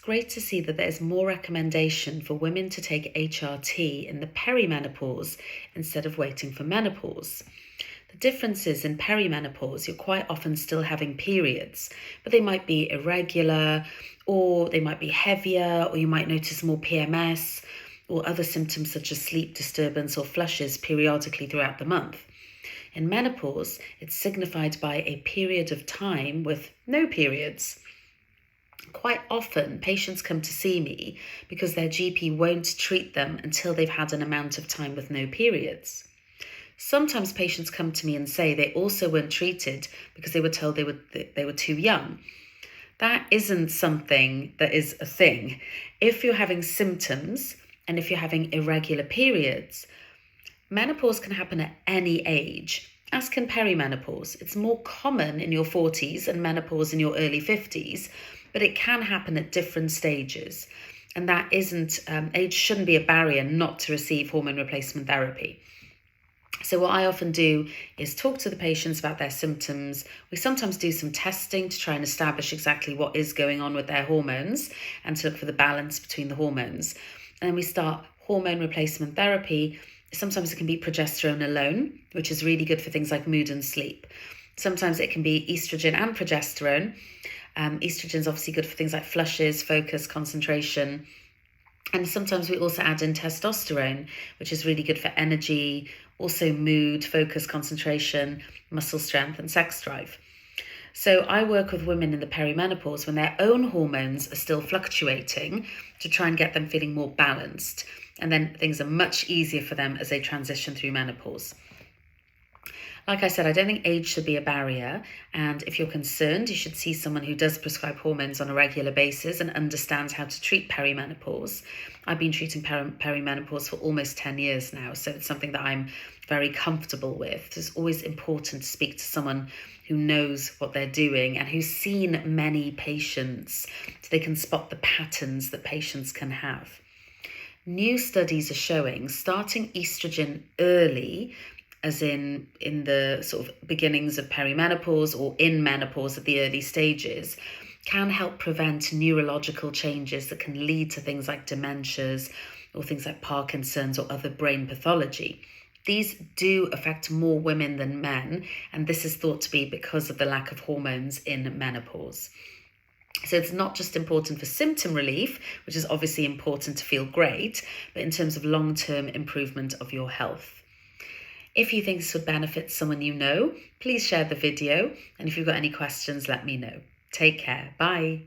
great to see that there's more recommendation for women to take HRT in the perimenopause instead of waiting for menopause. The difference is in perimenopause, you're quite often still having periods, but they might be irregular, or they might be heavier, or you might notice more PMS or other symptoms such as sleep disturbance or flushes periodically throughout the month. In menopause, it's signified by a period of time with no periods. Quite often, patients come to see me because their GP won't treat them until they've had an amount of time with no periods. Sometimes patients come to me and say they also weren't treated because they were told they were too young. That isn't something that is a thing. If you're having symptoms and if you're having irregular periods, menopause can happen at any age, as can perimenopause. It's more common in your 40s and menopause in your early 50s, but it can happen at different stages. And that isn't, age shouldn't be a barrier not to receive hormone replacement therapy. So what I often do is talk to the patients about their symptoms. We sometimes do some testing to try and establish exactly what is going on with their hormones and to look for the balance between the hormones. And then we start hormone replacement therapy. Sometimes it can be progesterone alone, which is really good for things like mood and sleep. Sometimes it can be estrogen and progesterone. Estrogen is obviously good for things like flushes, focus, concentration. And sometimes we also add in testosterone, which is really good for energy, also mood, focus, concentration, muscle strength, and sex drive. So I work with women in the perimenopause when their own hormones are still fluctuating to try and get them feeling more balanced. And then things are much easier for them as they transition through menopause. Like I said, I don't think age should be a barrier. And if you're concerned, you should see someone who does prescribe hormones on a regular basis and understands how to treat perimenopause. I've been treating perimenopause for almost 10 years now, so it's something that I'm very comfortable with. It's always important to speak to someone who knows what they're doing and who's seen many patients so they can spot the patterns that patients can have. New studies are showing starting estrogen early, as in the sort of beginnings of perimenopause or in menopause at the early stages, can help prevent neurological changes that can lead to things like dementias or things like Parkinson's or other brain pathology. These do affect more women than men, and this is thought to be because of the lack of hormones in menopause. So it's not just important for symptom relief, which is obviously important to feel great, but in terms of long-term improvement of your health. If you think this would benefit someone you know, please share the video. And if you've got any questions, let me know. Take care. Bye.